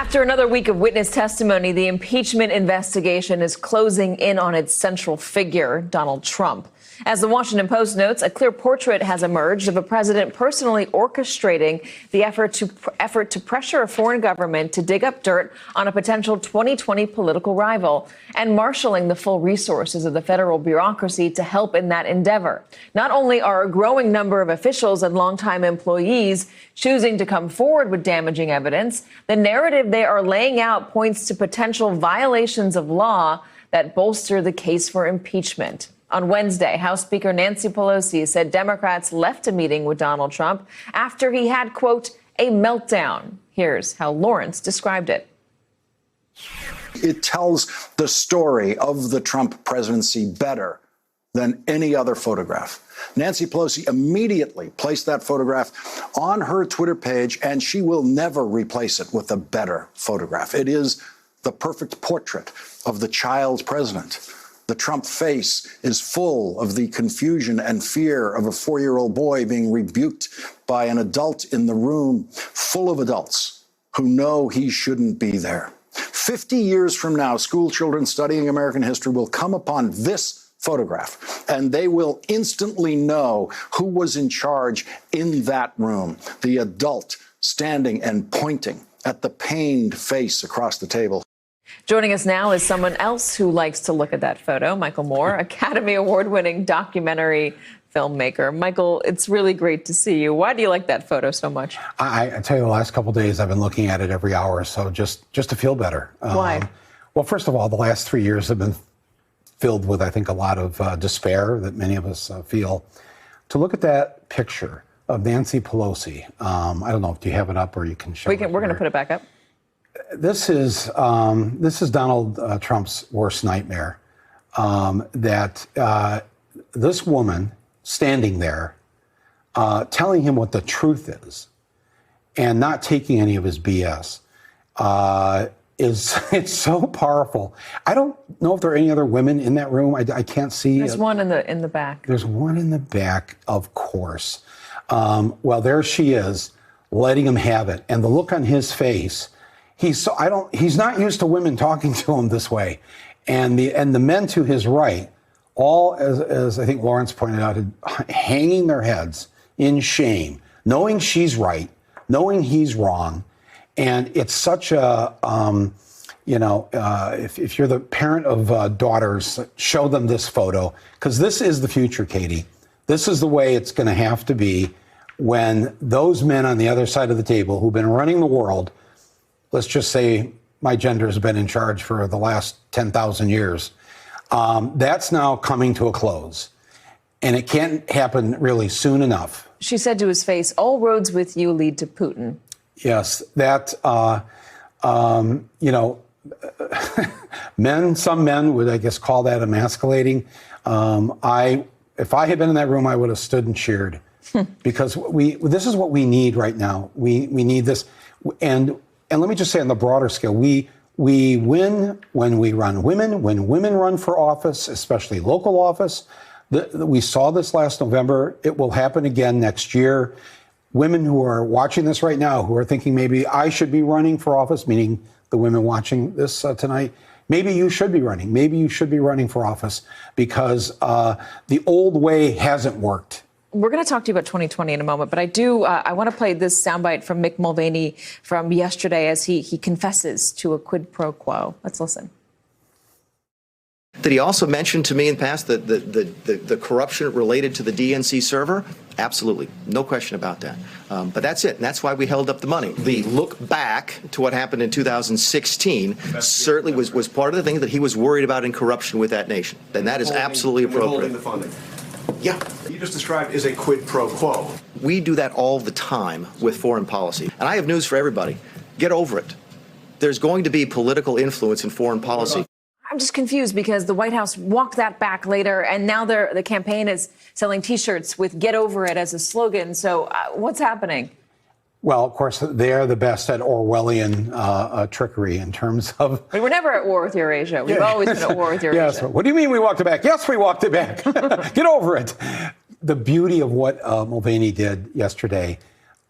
After another week of witness testimony, the impeachment investigation is closing in on its central figure, Donald Trump. As the Washington Post notes, a clear portrait has emerged of a president personally orchestrating the effort to pressure a foreign government to dig up dirt on a potential 2020 political rival and marshaling the full resources of the federal bureaucracy to help in that endeavor. Not only are a growing number of officials and longtime employees choosing to come forward with damaging evidence, the narrative they are laying out points to potential violations of law that bolster the case for impeachment. On Wednesday, House Speaker Nancy Pelosi said Democrats left a meeting with Donald Trump after he had, quote, a meltdown. Here's how Lawrence described it. It tells the story of the Trump presidency better than any other photograph. Nancy Pelosi immediately placed that photograph on her Twitter page, and she will never replace it with a better photograph. It is the perfect portrait of the child president. The Trump face is full of the confusion and fear of a 4-year-old boy being rebuked by an adult in the room, full of adults who know he shouldn't be there. 50 years from now, school children studying American history will come upon this photograph, and they will instantly know who was in charge in that room, the adult standing and pointing at the pained face across the table. Joining us now is someone else who likes to look at that photo, Michael Moore, Academy Award-winning documentary filmmaker. Michael, it's really great to see you. Why do you like that photo so much? I tell you, the last couple of days I've been looking at it every hour or so just to feel better. Why? Well, first of all, the last 3 years have been filled with, I think, a lot of despair that many of us feel. To look at that picture of Nancy Pelosi, I don't know if you have it up or you can show it. We're going to put it back up. This is Donald Trump's worst nightmare. That this woman standing there, telling him what the truth is, and not taking any of his BS, it's so powerful. I don't know if there are any other women in that room. I can't see. There's one in the back. There's one in the back, of course. Well, there she is, letting him have it, and the look on his face. He's not used to women talking to him this way. And the men to his right, all, as I think Lawrence pointed out, hanging their heads in shame, knowing she's right, knowing he's wrong. And it's such a, if you're the parent of daughters, show them this photo, because this is the future, Katie. This is the way it's going to have to be when those men on the other side of the table who've been running the world, let's just say my gender has been in charge for the last 10,000 years. That's now coming to a close. And it can't happen really soon enough. She said to his face, all roads with you lead to Putin. Yes, that, some men would, I guess, call that emasculating. If I had been in that room, I would have stood and cheered. Because this is what we need right now. We need this. And let me just say on the broader scale, we win when we run women, when women run for office, especially local office. We saw this last November. It will happen again next year. Women who are watching this right now, who are thinking maybe I should be running for office, meaning the women watching this tonight, maybe you should be running. Maybe you should be running for office because the old way hasn't worked. We're going to talk to you about 2020 in a moment, but I want to play this soundbite from Mick Mulvaney from yesterday as he confesses to a quid pro quo. Let's listen. Did he also mention to me in the past that the corruption related to the DNC server? Absolutely. No question about that. But that's it. And that's why we held up the money. The look back to what happened in 2016 certainly was part of the thing that he was worried about in corruption with that nation. And that is absolutely appropriate. Withholding the funding. Yeah. You just described as a quid pro quo. We do that all the time with foreign policy. And I have news for everybody. Get over it. There's going to be political influence in foreign policy. I'm just confused because the White House walked that back later, and now the campaign is selling T-shirts with "Get over it" as a slogan. So what's happening? Well, of course, they're the best at Orwellian trickery in terms of... We were never at war with Eurasia. We've always been at war with Eurasia. Yes. What do you mean we walked it back? Yes, we walked it back. Get over it. The beauty of what Mulvaney did yesterday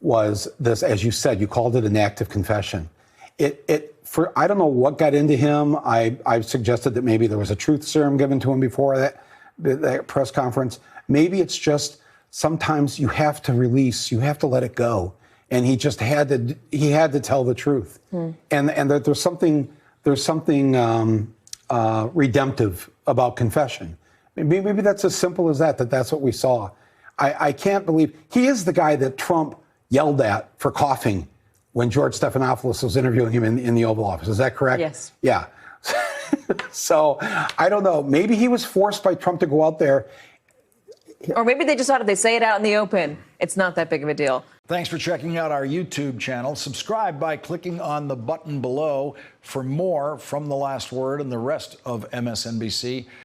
was this, as you said, you called it an act of confession. I don't know what got into him. I've suggested that maybe there was a truth serum given to him before that press conference. Maybe it's just sometimes you have to release, you have to let it go, and he just had to tell the truth, and that there's something redemptive about confession. Maybe that's as simple as that. That's what we saw. I can't believe he is the guy that Trump yelled at for coughing when George Stephanopoulos was interviewing him in the Oval Office. Is that correct? Yes. Yeah. So I don't know. Maybe he was forced by Trump to go out there. Or maybe they just thought if they say it out in the open, it's not that big of a deal. Thanks for checking out our YouTube channel. Subscribe by clicking on the button below for more from The Last Word and the rest of MSNBC.